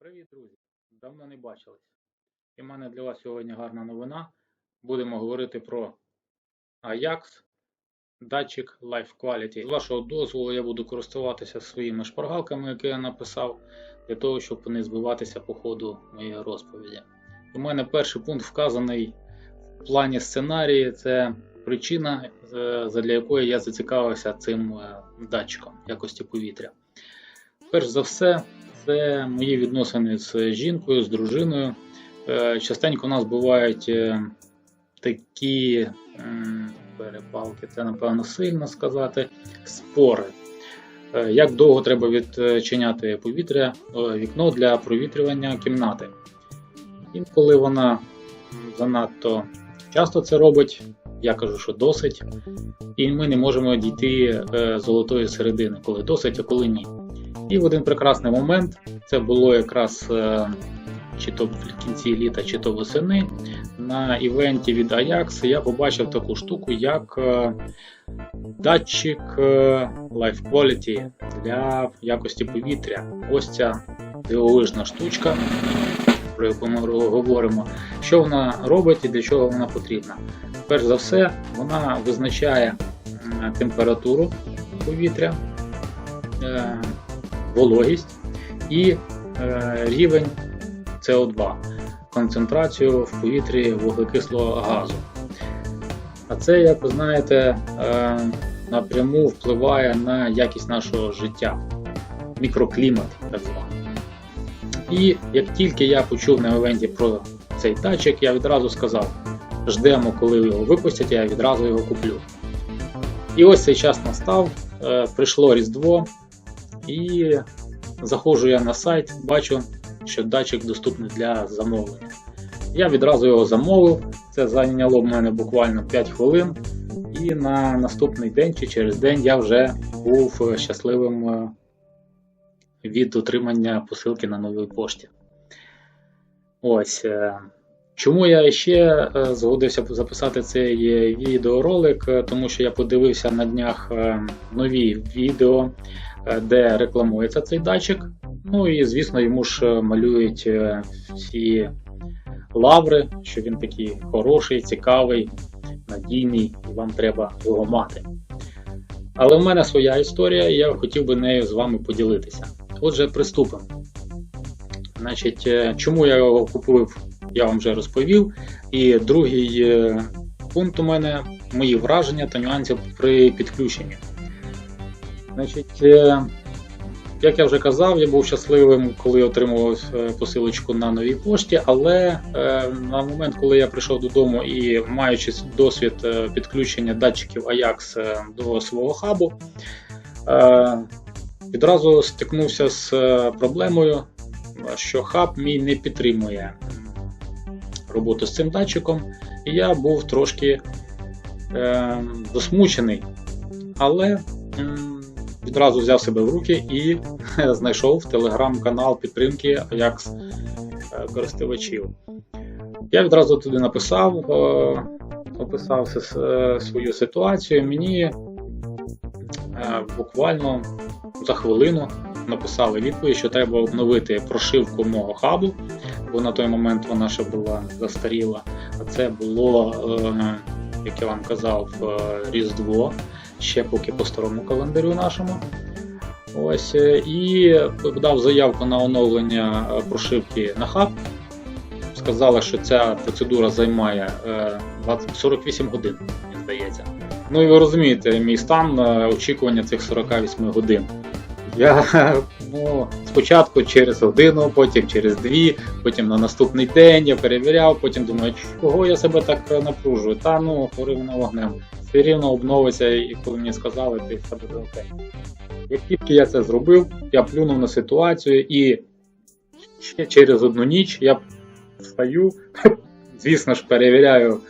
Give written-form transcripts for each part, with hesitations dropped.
Привіт, друзі! Давно не бачились. І в мене для вас сьогодні гарна новина. Будемо говорити про Ajax датчик Life Quality. З вашого дозволу я буду користуватися своїми шпаргалками, які я написав, для того, щоб не збиватися по ходу моєї розповіді. У мене перший пункт вказаний в плані сценарії. Це причина, задля якої я зацікавився цим датчиком якості повітря. Перш за все, це мої відносини з жінкою, з дружиною. Частенько у нас бувають такі перепалки, це напевно сильно сказати, спори. Як довго треба відчиняти вікно для провітрювання кімнати. Інколи вона занадто часто це робить, я кажу, що досить. І ми не можемо дійти золотої середини, коли досить, а коли ні. І в один прекрасний момент, це було якраз чи то в кінці літа, чи то восени, на івенті від Ajax я побачив таку штуку, як датчик Life Quality для якості повітря. Ось ця дивовижна штучка, про яку ми говоримо. Що вона робить і для чого вона потрібна? Перш за все, вона визначає температуру повітря, вологість і рівень СО2, концентрацію в повітрі вуглекислого газу. А це, як ви знаєте, напряму впливає на якість нашого життя, мікроклімат так званий. І як тільки я почув на івенті про цей датчик, я відразу сказав, ждемо, коли його випустять, я відразу його куплю. І ось цей час настав, прийшло Різдво, і заходжу я на сайт, бачу, що датчик доступний для замовлення. Я відразу його замовив, це зайняло в мене буквально 5 хвилин, і на наступний день чи через день я вже був щасливим від отримання посилки на новій пошті. Ось. Чому я ще згодився записати цей відеоролик, тому що я подивився на днях нові відео, де рекламується цей датчик. Ну і звісно йому ж малюють всі лаври, що він такий хороший, цікавий, надійний і вам треба його мати. Але в мене своя історія і я хотів би нею з вами поділитися. Отже, приступимо. Значить, чому я його купив, я вам вже розповів. І другий пункт у мене – мої враження та нюанси при підключенні. Значить, як я вже казав, я був щасливим, коли отримував посилочку на новій пошті, але на момент, коли я прийшов додому і маючи досвід підключення датчиків Ajax до свого хабу, відразу стикнувся з проблемою, що хаб мій не підтримує роботу з цим датчиком, і я був трошки засмучений, але відразу взяв себе в руки і знайшов телеграм-канал підтримки Ajax користувачів. Я відразу туди написав, описав свою ситуацію. Мені буквально за хвилину написали відповідь, що треба обновити прошивку мого хабу, бо на той момент вона ще була застаріла. А це було, як я вам казав, Різдво, ще поки по старому календарю нашому. Ось, і подав заявку на оновлення прошивки на хаб. Сказали, що ця процедура займає 48 годин, мені здається. Ну і ви розумієте, мій стан очікування цих 48 годин. Я спочатку через годину, потім через 2, потім на наступний день я перевіряв, потім думаю, кого я себе так напружую? Та горив на вогнем. Все рівно обновиться, і коли мені сказали, то все буде окей. Як тільки я це зробив, я плюнув на ситуацію і ще через одну ніч я встаю, звісно ж перевіряю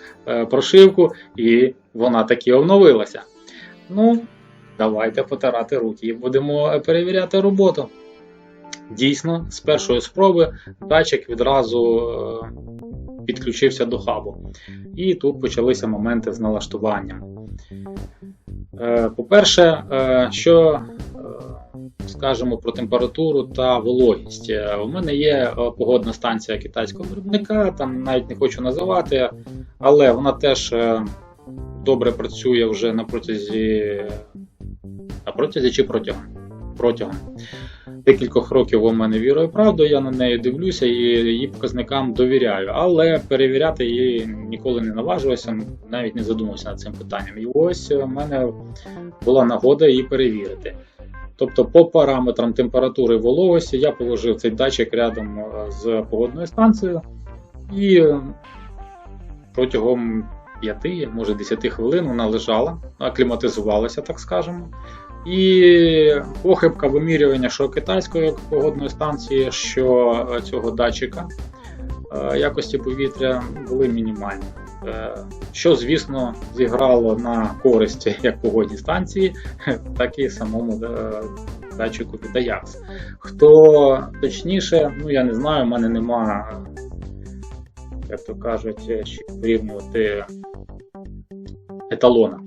прошивку і вона таки обновилася. Ну, давайте потирати руки і будемо перевіряти роботу. Дійсно, з першої спроби датчик відразу підключився до хабу. І тут почалися моменти з налаштуванням. По-перше, що скажемо про температуру та вологість. У мене є погодна станція китайського виробника, там навіть не хочу називати, але вона теж добре працює вже на протязі чи протягом декількох років у мене віра і правда, я на неї дивлюся і її показникам довіряю, але перевіряти її ніколи не наважувався, навіть не задумався над цим питанням. І ось у мене була нагода її перевірити. Тобто по параметрам температури і вологості я положив цей датчик рядом з погодною станцією і протягом 5, може 10 хвилин вона лежала, акліматизувалася, так скажемо. І похибка вимірювання що китайської погодної станції, що цього датчика якості повітря були мінімальні. Що, звісно, зіграло на користь як погодній станції, так і самому датчику від Ajax. Хто точніше, я не знаю, в мене нема, як то кажуть, ще порівнювати еталона.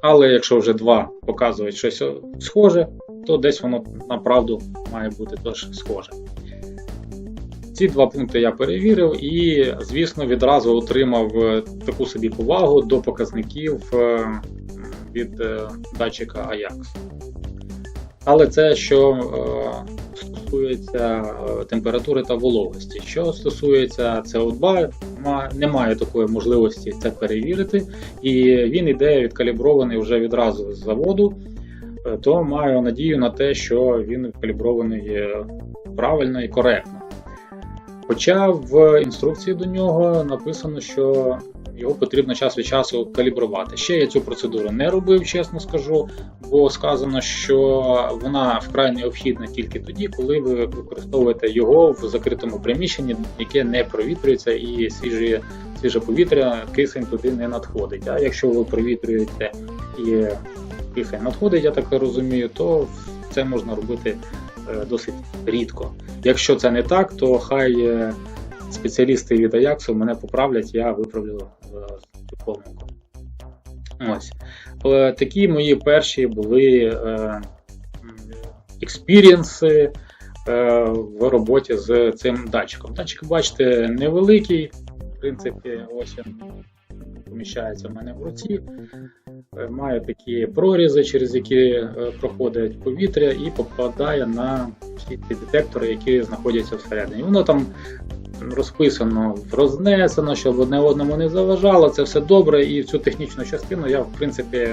Але якщо вже два показують щось схоже, то десь воно направду має бути теж схоже. Ці два пункти я перевірив і, звісно, відразу отримав таку собі повагу до показників від датчика Ajax. Але це що стосується температури та вологості. Що стосується CO2, немає такої можливості це перевірити, і він іде відкалібрований вже відразу з заводу, то маю надію на те, що він відкалібрований правильно і коректно. Хоча в інструкції до нього написано, що його потрібно час від часу калібрувати. Ще я цю процедуру не робив, чесно скажу, бо сказано, що вона вкрай необхідна тільки тоді, коли ви використовуєте його в закритому приміщенні, яке не провітрюється і свіже повітря, кисень туди не надходить. А якщо ви провітрюєте і кисень надходить, я так розумію, то це можна робити досить рідко. Якщо це не так, то хай спеціалісти від Ajax мене поправлять, я виправлю цю помилку. Ось. Такі мої перші були експірієнси в роботі з цим датчиком. Датчик, бачите, невеликий, в принципі, ось він поміщається в мене в руці. Має такі прорізи, через які проходить повітря і попадає на всі ці детектори, які знаходяться всередині. Воно там розписано, рознесено, щоб одне одному не заважало, це все добре, і в цю технічну частину я, в принципі,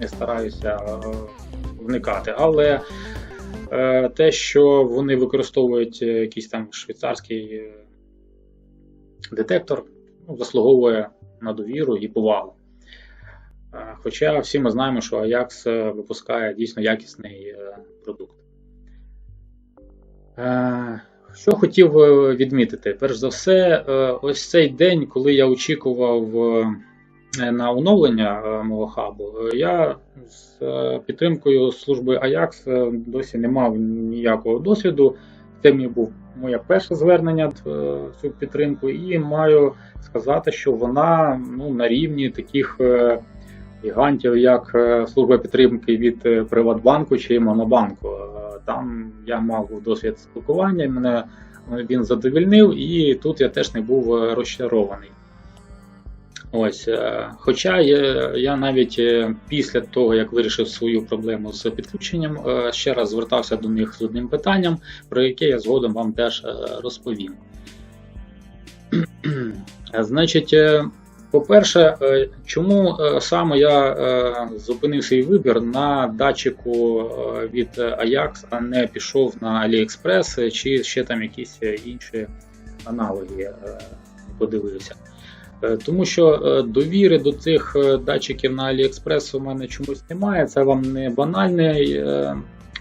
не стараюся вникати. Але те, що вони використовують якийсь там швейцарський детектор, заслуговує на довіру і повагу. Хоча всі ми знаємо, що Ajax випускає дійсно якісний продукт. Що хотів відмітити? Перш за все, ось цей день, коли я очікував на оновлення мого хабу, я з підтримкою служби Ajax досі не мав ніякого досвіду. Це був моє перше звернення в цю підтримку, і маю сказати, що вона на рівні таких гігантів, як служба підтримки від Приватбанку чи Монобанку. Там я мав досвід спілкування, мене він задовольнив, і тут я теж не був розчарований. Ось, хоча я навіть після того, як вирішив свою проблему з підключенням, ще раз звертався до них з одним питанням, про яке я згодом вам теж розповім. Значить, по-перше, чому саме я зупинив свій вибір на датчику від Ajax, а не пішов на AliExpress чи ще там якісь інші аналоги подивився? Тому що довіри до цих датчиків на AliExpress у мене чомусь немає. Це вам не банальний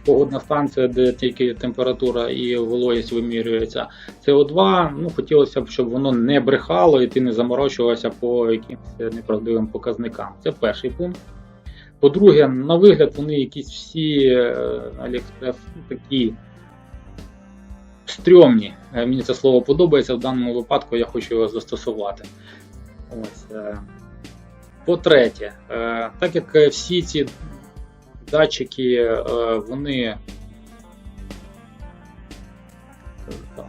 погодна станція, де тільки температура і вологість вимірюється. CO2, хотілося б, щоб воно не брехало і ти не заморочувався по якимось неправдивим показникам. Це перший пункт. По-друге, на вигляд вони якісь всі AliExpress такі стрьомні. Мені це слово подобається, в даному випадку я хочу його застосувати. Ось. По-третє, так як всі ці датчики, вони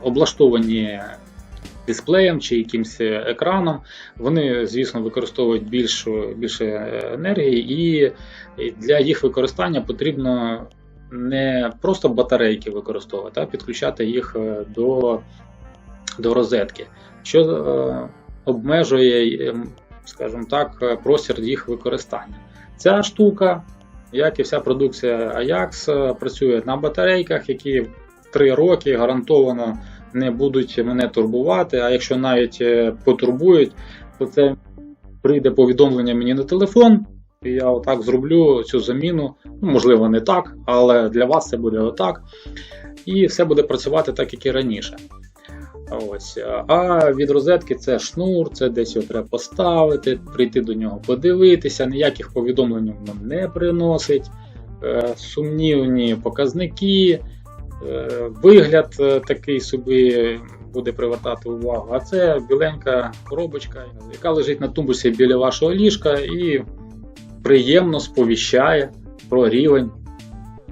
облаштовані дисплеєм чи якимось екраном, вони, звісно, використовують більше енергії, і для їх використання потрібно не просто батарейки використовувати, а підключати їх до розетки, що обмежує, скажімо так, простір їх використання. Ця штука, як і вся продукція Ajax, працює на батарейках, які 3 роки гарантовано не будуть мене турбувати, а якщо навіть потурбують, то це прийде повідомлення мені на телефон, і я отак зроблю цю заміну. Ну, можливо, не так, але для вас це буде отак. І все буде працювати так, як і раніше. Ось. А від розетки це шнур, це десь його треба поставити, прийти до нього подивитися, ніяких повідомлень воно не приносить, сумнівні показники, вигляд такий собі буде привертати увагу. А це біленька коробочка, яка лежить на тумбусі біля вашого ліжка і приємно сповіщає про рівень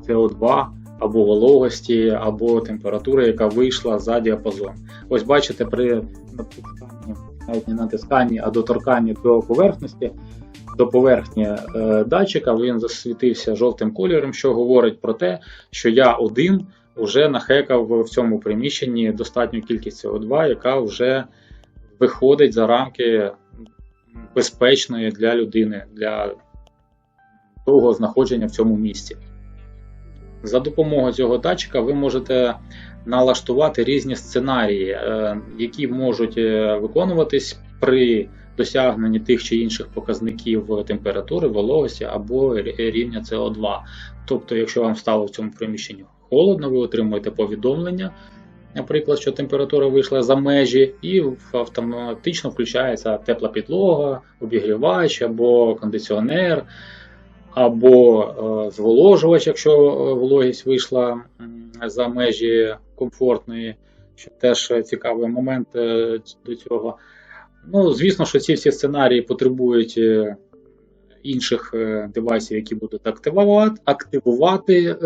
СО2 або вологості, або температури, яка вийшла за діапазон. Ось бачите, при натисканні, навіть не натисканні, а доторканні до поверхні датчика, він засвітився жовтим кольором, що говорить про те, що я один вже нахекав в цьому приміщенні достатню кількість СО2, яка вже виходить за рамки безпечної для людини, для того знаходження в цьому місці. За допомогою цього датчика ви можете налаштувати різні сценарії, які можуть виконуватись при досягненні тих чи інших показників температури, вологості або рівня СО2. Тобто, якщо вам стало в цьому приміщенні холодно, ви отримуєте повідомлення, наприклад, що температура вийшла за межі, і автоматично включається тепла підлога, обігрівач або кондиціонер, або зволожувач, якщо вологість вийшла за межі комфортної, що теж цікавий момент до цього. Ну, звісно, що ці всі сценарії потребують інших девайсів, які будуть активувати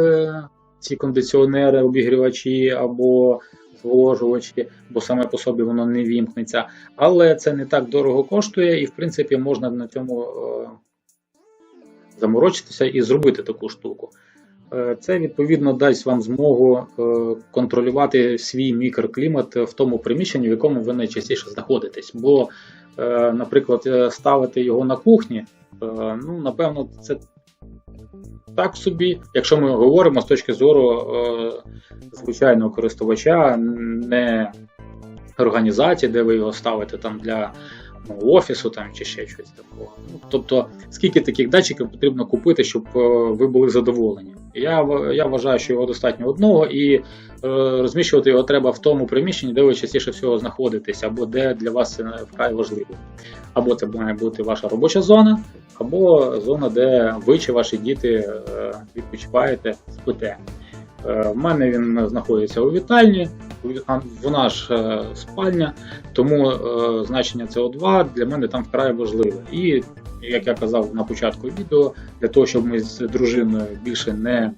ці кондиціонери, обігрівачі або зволожувачі, бо саме по собі воно не вімкнеться. Але це не так дорого коштує, і в принципі можна на цьому заморочитися і зробити таку штуку. Це, відповідно, дасть вам змогу контролювати свій мікроклімат в тому приміщенні, в якому ви найчастіше знаходитесь. Бо, наприклад, ставити його на кухні, ну, напевно, це так собі, якщо ми говоримо з точки зору звичайного користувача, не організації, де ви його ставите там для офісу там, чи ще щось такого. Ну, тобто, скільки таких датчиків потрібно купити, щоб ви були задоволені. Я вважаю, що його достатньо одного, і розміщувати його треба в тому приміщенні, де ви частіше всього знаходитесь, або де для вас це вкрай важливо. Або це має бути ваша робоча зона, або зона, де ви чи ваші діти відпочиваєте, спите. В мене він знаходиться у вітальні, вона ж спальня, тому значення СО2 для мене там вкрай важливе. І, як я казав на початку відео, для того, щоб ми з дружиною більше не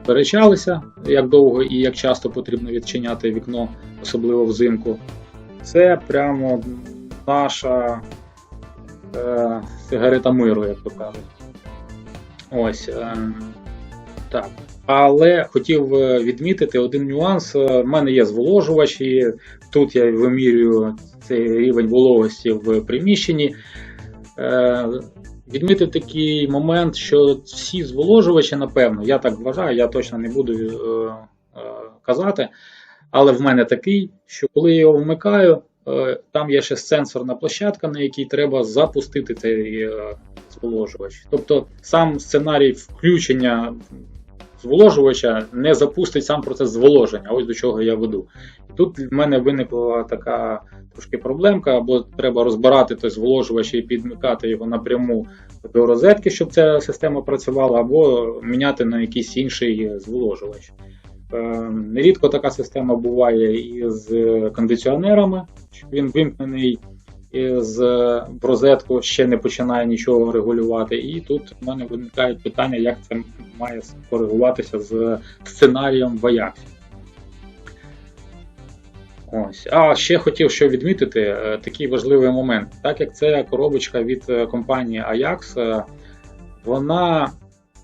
сперечалися, як довго і як часто потрібно відчиняти вікно, особливо взимку, це прямо наша сигарета миру, як то кажуть. Ось, так. Але хотів відмітити один нюанс. У мене є зволожувач, і тут я вимірюю цей рівень вологості в приміщенні. Відмітив такий момент, що всі зволожувачі, напевно, я так вважаю, я точно не буду казати, але в мене такий, що коли я його вмикаю, там є ще сенсорна площадка, на якій треба запустити цей зволожувач. Тобто сам сценарій включення зволожувача не запустить сам процес зволоження, ось до чого я веду. Тут в мене виникла така трошки проблемка, або треба розбирати той зволожувач і підмикати його напряму до розетки, щоб ця система працювала, або міняти на якийсь інший зволожувач. Нерідко така система буває і з кондиціонерами, що він вимкнений в розетку, ще не починає нічого регулювати. І тут в мене виникають питання, як це має коригуватися з сценарієм в Ajax. Ось. А ще хотів що відмітити, такий важливий момент. Так як це коробочка від компанії Ajax, вона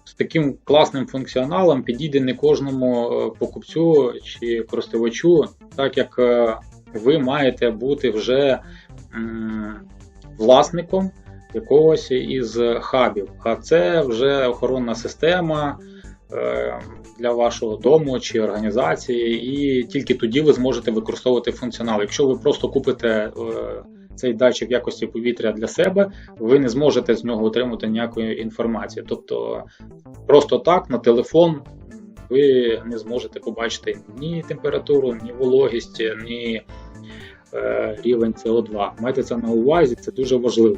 з таким класним функціоналом підійде не кожному покупцю чи користувачу, так як ви маєте бути вже власником якогось із хабів. А це вже охоронна система для вашого дому чи організації, і тільки тоді ви зможете використовувати функціонал. Якщо ви просто купите цей датчик в якості повітря для себе, ви не зможете з нього отримати ніякої інформації. Тобто просто так на телефон ви не зможете побачити ні температуру, ні вологість, ні рівень СО2. Майте це на увазі, це дуже важливо.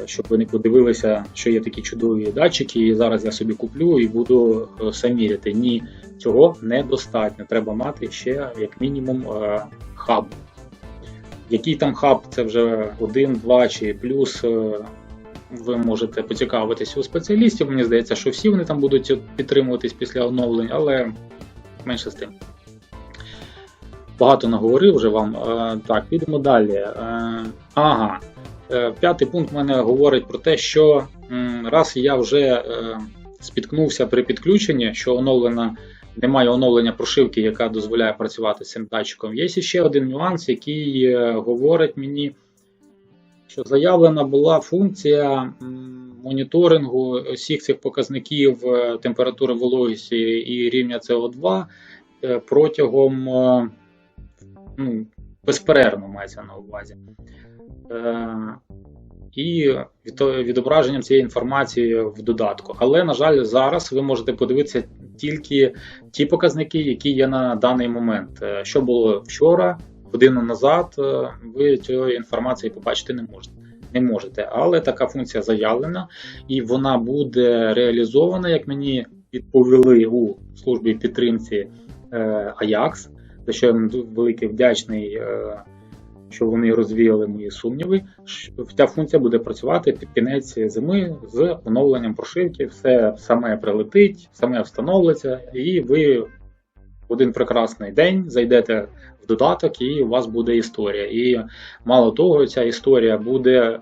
Щоб ви не подивилися, що є такі чудові датчики, і зараз я собі куплю і буду саміряти. Ні, цього недостатньо. Треба мати ще, як мінімум, хаб. Який там хаб, це вже 1, 2 чи плюс, ви можете поцікавитися у спеціалістів. Мені здається, що всі вони там будуть підтримуватись після оновлень, але менше з тим. Багато наговорив вже вам. Так, підемо далі. П'ятий пункт в мене говорить про те, що раз я вже спіткнувся при підключенні, що немає оновлення прошивки, яка дозволяє працювати з цим датчиком. Є ще один нюанс, який говорить мені, що заявлена була функція моніторингу всіх цих показників температури, вологості і рівня СО2 протягом, безперервно мається на увазі. І відображенням цієї інформації в додатку. Але, на жаль, зараз ви можете подивитися тільки ті показники, які є на даний момент. Що було вчора, годину назад, ви цієї інформації побачити не можете. Але така функція заявлена, і вона буде реалізована, як мені відповіли у службі підтримці Ajax, за що я великий вдячний, що вони розвіяли мої сумніви. Ця функція буде працювати під кінець зими з оновленням прошивки, все саме прилетить, саме встановиться, і ви в один прекрасний день зайдете в додаток і у вас буде історія. І мало того, ця історія буде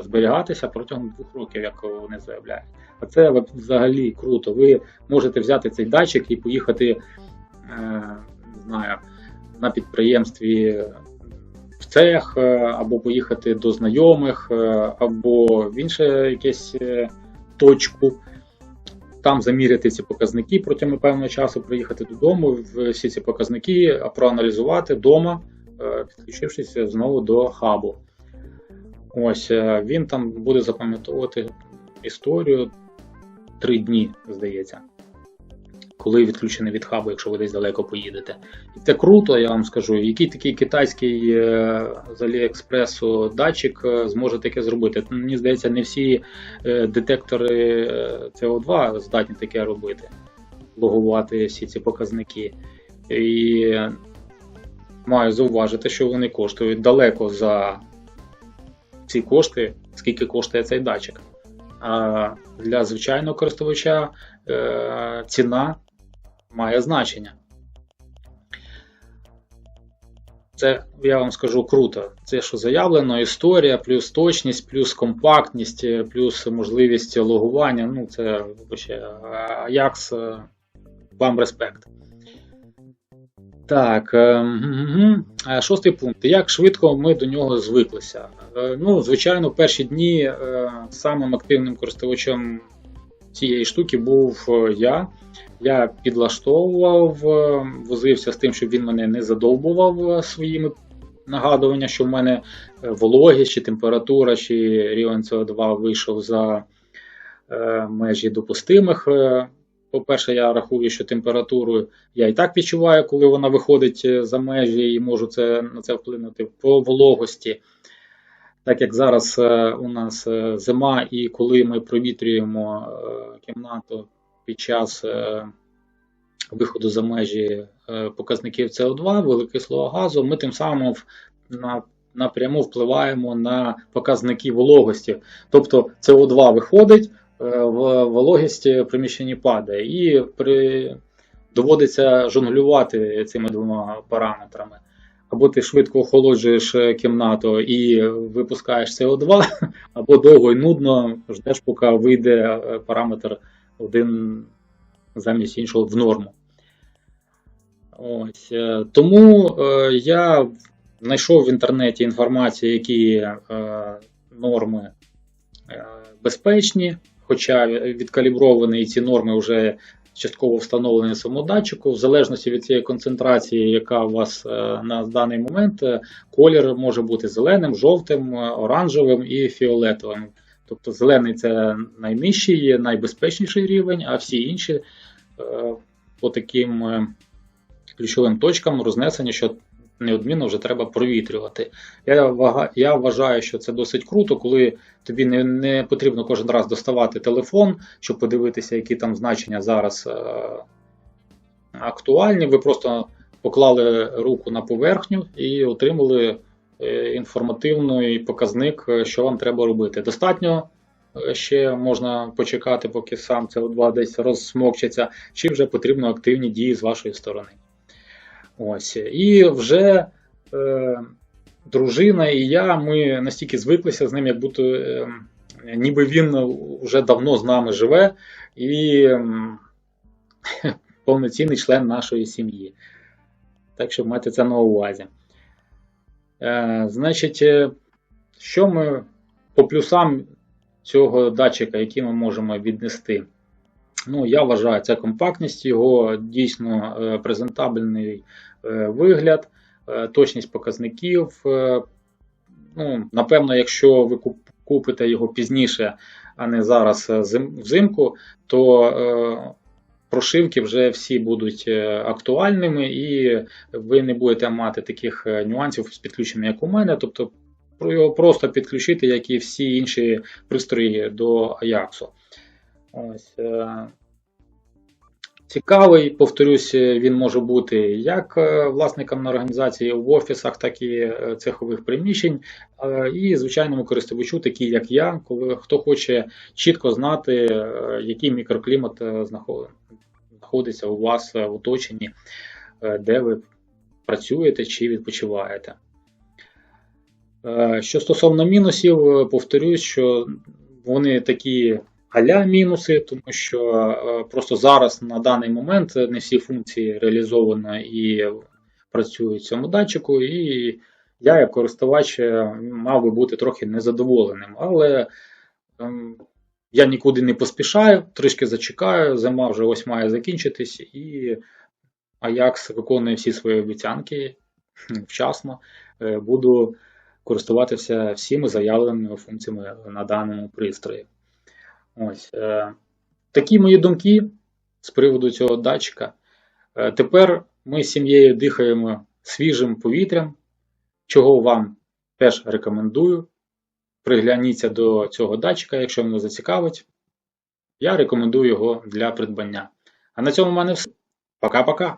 зберігатися протягом 2 років, як вони заявляють. А це взагалі круто. Ви можете взяти цей датчик і поїхати, не знаю, на підприємстві в цех, або поїхати до знайомих, або в інше якесь точку, там заміряти ці показники протягом певного часу, приїхати додому, всі ці показники проаналізувати вдома, підключившись знову до хабу. Ось, він там буде запам'ятовувати історію 3 дні, здається, коли відключений від хабу, якщо ви десь далеко поїдете. І це круто, я вам скажу. Який такий китайський з Аліекспресу датчик зможе таке зробити? Мені здається, не всі детектори СО2 здатні таке робити, логувати всі ці показники. І маю зауважити, що вони коштують далеко за ці кошти, скільки коштує цей датчик. А для звичайного користувача ціна має значення. Це, я вам скажу, круто. Це, що заявлено, історія, плюс точність, плюс компактність, плюс можливість логування. Це взагалі Ajax, вам респект. Так, 6-й пункт. Як швидко ми до нього звиклися? Звичайно, в перші дні самим активним користувачем цієї штуки був я. Я підлаштовував, возився з тим, щоб він мене не задовбував своїми нагадуваннями, що в мене вологість, чи температура, чи рівень СО2 вийшов за межі допустимих. По-перше, я рахую, що температуру я і так відчуваю, коли вона виходить за межі, і можу на це вплинути. По вологості, так як зараз у нас зима, і коли ми провітрюємо кімнату під час виходу за межі показників СО2, вуглекислого газу, ми тим самим напряму впливаємо на показники вологості. Тобто СО2 виходить, вологість приміщенні падає. І доводиться жонглювати цими двома параметрами. Або ти швидко охолоджуєш кімнату і випускаєш СО2, або довго і нудно ждеш, поки вийде параметр один замість іншого в норму. Ось. Тому я знайшов в інтернеті інформацію, які норми безпечні, хоча відкалібровані ці норми вже частково встановлені на самому датчику. В залежності від цієї концентрації, яка у вас на даний момент, колір може бути зеленим, жовтим, оранжевим і фіолетовим. Тобто зелений це найнижчий, найбезпечніший рівень, а всі інші по таким ключовим точкам рознесені, що неодмінно вже треба провітрювати. Я вважаю, що це досить круто, коли тобі не потрібно кожен раз доставати телефон, щоб подивитися, які там значення зараз актуальні. Ви просто поклали руку на поверхню і отримали інформативний показник, що вам треба робити. Достатньо ще можна почекати, поки сам СО2 десь розсмокчиться, чи вже потрібно активні дії з вашої сторони. Ось. І вже дружина і я, ми настільки звиклися з ним, як будто ніби він вже давно з нами живе і повноцінний член нашої сім'ї. Так що майте це на увазі. Значить, що ми по плюсам цього датчика, які ми можемо віднести? Ну, я вважаю, це компактність, його дійсно презентабельний вигляд, точність показників. Ну, напевно, якщо ви купите його пізніше, а не зараз взимку, то прошивки вже всі будуть актуальними і ви не будете мати таких нюансів з підключенням, як у мене. Тобто його просто підключити, як і всі інші пристрої до Ajax. Ось. Цікавий, повторюсь, він може бути як власникам на організації в офісах, так і цехових приміщень, і звичайному користувачу, такий як я, хто хоче чітко знати, який мікроклімат знаходиться у вас в оточенні, де ви працюєте чи відпочиваєте. Що стосовно мінусів, повторюсь, що вони такі а-ля мінуси, тому що просто зараз на даний момент не всі функції реалізовані і працюють в цьому датчику, і я, як користувач, мав би бути трохи незадоволеним. Але я нікуди не поспішаю, трішки зачекаю, зима вже ось має закінчитись, і Ajax виконує всі свої обіцянки вчасно. Буду користуватися всіми заявленими функціями на даному пристрої. Ось. Такі мої думки з приводу цього датчика. Тепер ми з сім'єю дихаємо свіжим повітрям, чого вам теж рекомендую. Пригляніться до цього датчика, якщо воно зацікавить. Я рекомендую його для придбання. А на цьому в мене все. Пока-пока!